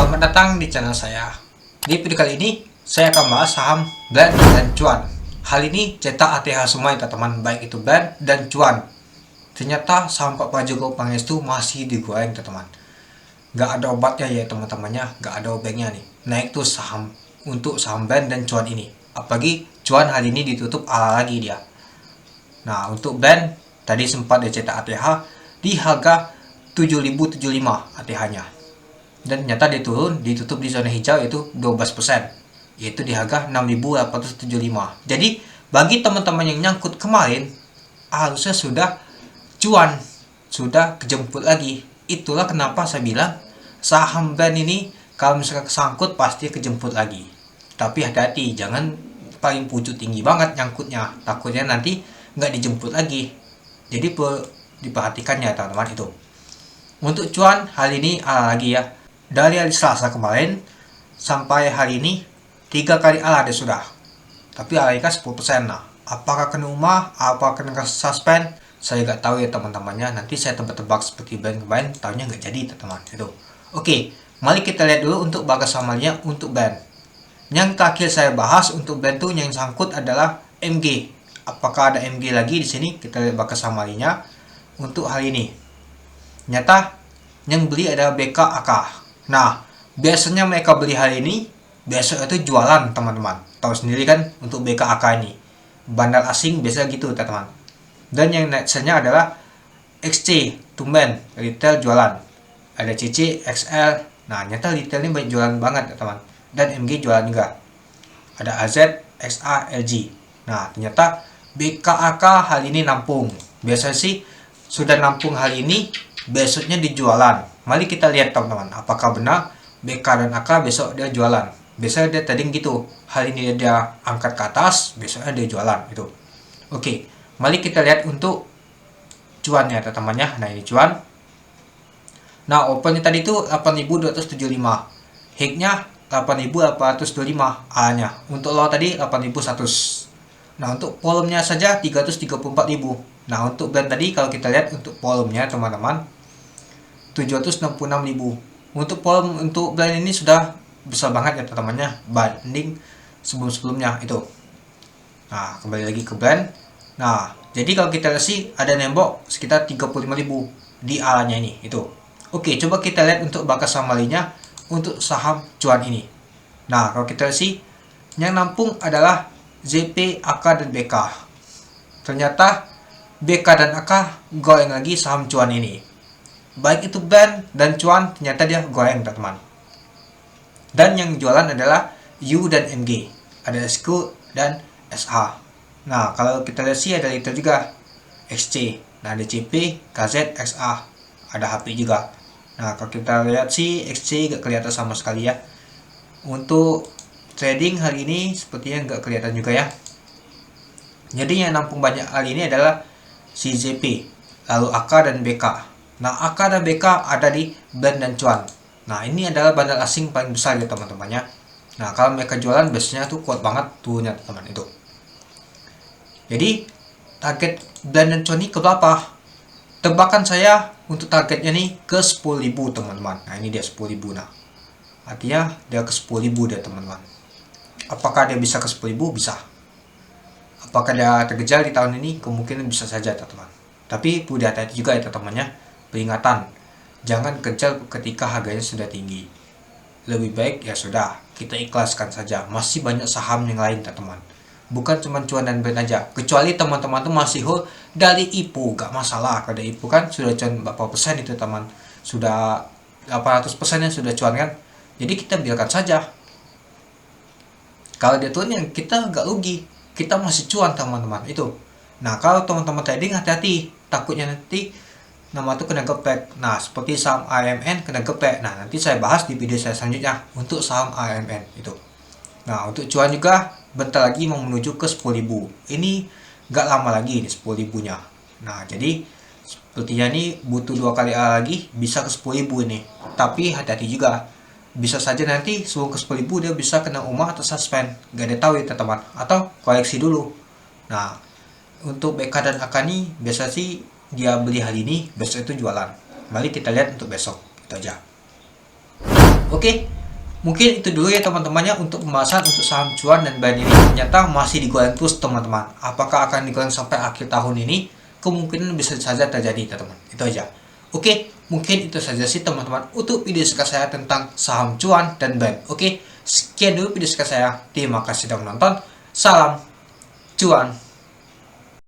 Selamat datang di channel saya. Di video kali ini saya akan bahas saham Blend dan Cuan. Hal ini cetak ATH semua ya teman-teman, baik itu Blend dan Cuan. Ternyata saham Pak Prajogo Pangestu masih digoreng teman-teman. Gak ada obatnya ya teman-temannya, gak ada obengnya nih. Naik tuh saham untuk saham Blend dan Cuan ini. Apalagi Cuan hari ini ditutup ala lagi dia. Nah untuk Blend tadi sempat dicetak ATH di harga 7.075 ATH-nya. Dan ternyata dia turun, ditutup di zona hijau yaitu 12%, yaitu di harga 6.875. Jadi bagi teman-teman yang nyangkut kemarin, harusnya sudah cuan, sudah kejemput lagi. Itulah kenapa saya bilang saham Blend ini kalau misalkan kesangkut pasti kejemput lagi. Tapi hati-hati, jangan paling pucuk tinggi banget nyangkutnya, takutnya nanti nggak dijemput lagi. Jadi perlu diperhatikannya teman-teman itu. Untuk cuan hari ini lagi ya, dari hari Selasa kemarin sampai hari ini 3 kali ala dia sudah, tapi ala kan 10%. Nah apakah kena umah, apakah kena suspend, saya nggak tahu ya teman-temannya. Nanti saya tebak-tebak seperti Blend kemarin, tahunya nggak jadi teman-teman itu. Oke, mari kita lihat dulu untuk bagas amalnya untuk Blend. Yang terakhir saya bahas untuk Blend tuh yang sangkut adalah MG. Apakah ada MG lagi di sini? Kita lihat bagas amalnya untuk hari ini. Nyata yang beli adalah BKAK. Nah, biasanya mereka beli hari ini, besok itu jualan teman-teman. Tahu sendiri kan untuk BKAK ini. Bandar asing biasa gitu teman-teman. Dan yang nextnya adalah XC, tumben, retail jualan. Ada CC, XL. Nah, nyata retail ini banyak jualan banget teman-teman. Dan MG jualan juga. Ada AZ, XA, LG. Nah, ternyata BKAK hari ini nampung. Biasa sih sudah nampung hari ini, besoknya dijualan. Mari kita lihat teman-teman, apakah benar BK dan AK besok dia jualan. Biasanya dia tadi gitu, hari ini dia angkat ke atas, besoknya dia jualan itu. Oke, mari kita lihat untuk cuannya teman-temannya. Nah ini cuan. Nah opennya tadi itu 8.275, hignya 8.825, A-nya. Untuk low tadi 8.100. Nah untuk volumenya saja 334.000. Nah untuk Blend tadi kalau kita lihat untuk volumenya teman-teman 766.000. Untuk volume untuk Blend ini sudah besar banget ya teman-temannya banding sebelum-sebelumnya itu. Nah kembali lagi ke Blend. Nah jadi kalau kita lihat sih ada nembok sekitar 35.000 di alanya ini itu. Oke, coba kita lihat untuk bakas samalinya untuk saham cuan ini. Nah kalau kita lihat sih yang nampung adalah ZP, AK dan BK. Ternyata BK dan AK goreng lagi saham cuan ini. Baik itu Blend dan cuan, ternyata dia goreng teman-teman. Dan yang jualan adalah U dan MG. Ada SQ dan SH. Nah kalau kita lihat sih ada retail juga, XC. Nah ada CP, KZ, XA. Ada HP juga. Nah kalau kita lihat sih XC gak kelihatan sama sekali ya. Untuk trading hari ini sepertinya gak kelihatan juga ya. Jadi yang nampung banyak hari ini adalah si ZP, lalu AK dan BK. Nah AK dan BK ada di Blend dan cuan. Nah ini adalah bandar asing paling besar ya teman-temannya. Nah kalau mereka jualan biasanya tuh kuat banget turunnya teman-teman itu. Jadi target Blend dan cuan ini ke berapa? Tebakan saya untuk targetnya nih ke 10.000 teman-teman. Nah ini dia 10.000. Nah artinya dia ke 10.000 dia teman-teman. Apakah dia bisa ke 10.000? Bisa. Apakah dia terkejar di tahun ini? Kemungkinan bisa saja teman-teman. Tapi perlu hati-hati juga ya teman-temannya. Peringatan, jangan kejar ketika harganya sudah tinggi. Lebih baik ya sudah, kita ikhlaskan saja. Masih banyak saham yang lain teman-teman. Bukan cuma cuan dan Blend aja. Kecuali teman-teman tuh masih hold dari IPO, gak masalah. Kalau IPO kan sudah cuan berapa persen itu teman. Sudah 800% yang sudah cuan kan. Jadi kita biarkan saja. Kalau dia turun yang kita gak rugi, kita masih cuan teman-teman itu. Nah kalau teman-teman trading hati-hati, takutnya nanti nama itu kena geprek. Nah seperti saham AMN kena geprek. Nah nanti saya bahas di video saya selanjutnya untuk saham AMN itu. Nah untuk cuan juga bentar lagi mau menuju ke 10.000. Ini gak lama lagi nih 10.000 nya. Nah jadi sepertinya ini butuh 2 kali lagi bisa ke 10.000 ini. Tapi hati-hati juga, bisa saja nanti sebelum ke 10.000 dia bisa kena umah atau suspend. Gak ada tahu ya teman-teman. Atau koleksi dulu. Nah untuk BK dan AK ini biasa sih dia beli hari ini, besok itu jualan. Mari kita lihat untuk besok. Itu aja. Oke, Mungkin itu dulu ya teman-temannya untuk pembahasan untuk saham cuan dan BAN ini. Ternyata masih digoreng terus teman-teman. Apakah akan digoreng sampai akhir tahun ini? Kemungkinan bisa saja terjadi teman-teman. Itu aja. Oke, mungkin itu saja sih teman-teman untuk video singkat saya tentang saham cuan dan BAN. Oke, sekian dulu video singkat saya. Terima kasih sudah menonton. Salam cuan.